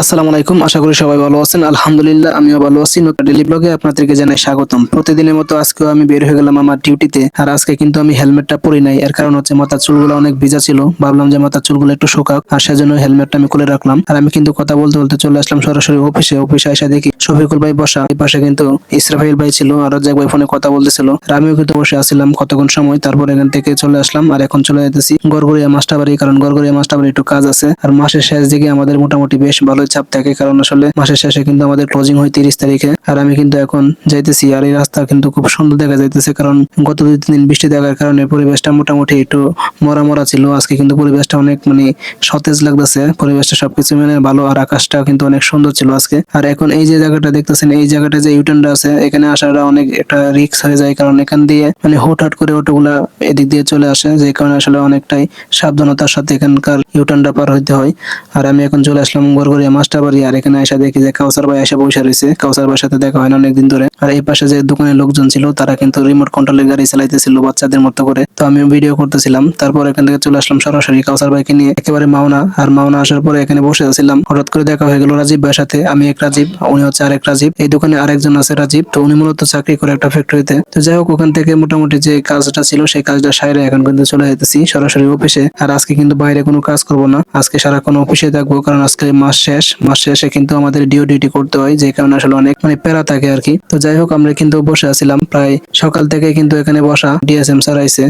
আসসালামু আলাইকুম, আশা করি সবাই ভালো আছেন। আলহামদুলিল্লাহ আমিও ভালো আছি। নতুন ডেইলি ব্লগে আপনাদেরকে জানাই স্বাগতম। প্রতিদিনের মতো আজকেও আমি বের হয়ে গেলাম আমার ডিউটিতে। আর আজকে কিন্তু আমি হেলমেটটা পরি নাই, এর কারণ হচ্ছে মাথার চুলগুলো অনেক ভিজা ছিল। ভাবলাম যে মাথার চুলগুলো একটু শুকাক, আর সেজন্য হেলমেটটা আমি খুলে রাখলাম। আর আমি কিন্তু কথা বলতে বলতে চলে আসলাম সরাসরি অফিসে এসে দেখি শফিকুল ভাই বসা, এই পাশে কিন্তু ইসরাফিল ভাই ছিল, আর রাজ্জাক ভাই ফোনে কথা বলতেছিল। আর আমিও কিন্তু বসে আছিলাম কতক্ষণ সময়, তারপর এখান থেকে চলে আসলাম। আর এখন চলে যেতেছি গড়গড়িয়া মাস্টারবাড়ি, কারণ গড়গড়িয়া মাস্টারবাড়ি একটু কাজ আছে। আর মাসের শেষ দিকে আমাদের মোটামুটি বেশ ভালোই চাপ থাকে, কারণ আসলে মাসের শেষে কিন্তু আমাদের ক্লোজিং হয় 30 তারিখে। আর আমি কিন্তু এখন যাইতেছি, আর এই রাস্তা কিন্তু খুব সুন্দর দেখা যাইতেছে, কারণ গত 2-3 দিন বৃষ্টি থাকার কারণে পরিবেশটা মোটামুটি একটু মরা মরা ছিল। আজকে কিন্তু পরিবেশটা অনেক সতেজ লাগতেছে, পরিবেশটা সবকিছু ভালো, আর আকাশটাও কিন্তু অনেক সুন্দর ছিল আজকে। আর এখন এই যে জায়গাটা দেখতেছেন, এই জায়গাটা যে ইউটার্নটা আছে, এখানে আসাটা অনেক একটা রিস্ক হয়ে যায়, কারণ এখান দিয়ে হুটহাট করে অটোগুলা এদিক দিয়ে চলে আসে, যে কারণে আসলে অনেকটাই সাবধানতার সাথে এখানকার ইউটার্নটা পার হইতে হয়। আর আমি এখন চলে আসলাম গড়গড়িয়া মাস্টারবাড়ি, আর এখানে এসে দেখি যে কাউসার ভাই এসে বসে রয়েছে। কাউসার ভাইয়ের সাথে দেখা হয় না অনেকদিন ধরে। আর এই পাশে যে দোকানের লোকজন ছিল, তারা কিন্তু রিমোট কন্ট্রোলের গাড়ি চালাইতেছিল বাচ্চাদের মতো করে। তো আমি ভিডিও করতেছিলাম, তারপর এখান থেকে চলে আসলাম সরাসরি কাউসার ভাইকে নিয়ে একেবারে মাওনা। আর মাওনা আসার পরে এখানে বসে আছিলাম, হঠাৎ করে দেখা হয়ে গেল রাজীব ভাইয়ের সাথে। আমি এক রাজীব, উনি হচ্ছে আরেক রাজীব। এই দোকানে আরেকজন আছে রাজীব, তো উনি মূলত চাকরি করে একটা ফ্যাক্টরিতে। তো যাই হোক, ওখান থেকে মোটামুটি যে কাজটা ছিল সেই কাজটা সাইরে এখন কিন্তু চলে যেতেছি সরাসরি অফিসে। আর আজকে কিন্তু বাইরে কোনো কাজ করব না, আজকে সারাক্ষণ অফিসে থাকবো, কারণ আজকে মাস শেষে কিন্তু আমাদের ডিউটি করতে হয়, যে কারণে আসলে অনেক প্যারা থাকে আর কি। তো যাই হোক, আমরা কিন্তু বসে আছিলাম প্রায় সকাল থেকে, কিন্তু এখানে বসা ডিএসএম স্যার আইছে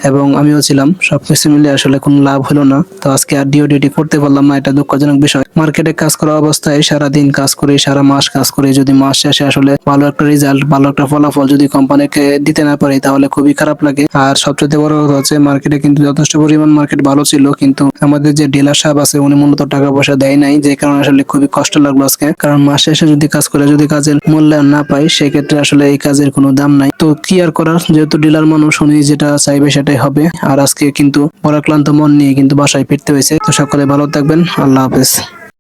এবং আমিও ছিলাম। সবকিছু মিলে আসলে কোনো লাভ হলো না, তো আজকে আর ডিউটি করতে পারলাম না, এটা দুঃখজনক বিষয়। মার্কেটে কাজ করা অবস্থায় সারাদিন কাজ করি, সারা মাস কাজ করি, যদি মাস শেষে আসলে ভালো একটা রেজাল্ট, ভালো একটা ফলাফল যদি কোম্পানিকে দিতে না পারি, তাহলে খুবই খারাপ লাগে। আর সবচেয়ে বড় কথা হচ্ছে, মার্কেটে কিন্তু যথেষ্ট পরিমাণ মার্কেট ভালো ছিল, কিন্তু আমাদের যে ডিলার সাহেব আছে উনি মূলত টাকা পয়সা দেয় নাই, যে কারণে আসলে খুবই কষ্ট লাগলো আজকে। কারণ মাস শেষে যদি কাজ করে যদি কাজের মূল্যায়ন না পাই, সেক্ষেত্রে আসলে এই কাজের কোনো দাম নাই। তো কি আর করার, যেহেতু ডিলার মানুষ, উনি যেটা চাইবে সেটাই হবে। আর আজকে কিন্তু পরাক্লান্ত মন নিয়ে কিন্তু বাসায় ফিরতে হয়েছে। তো সকলে ভালো থাকবেন, আল্লাহ হাফেজ।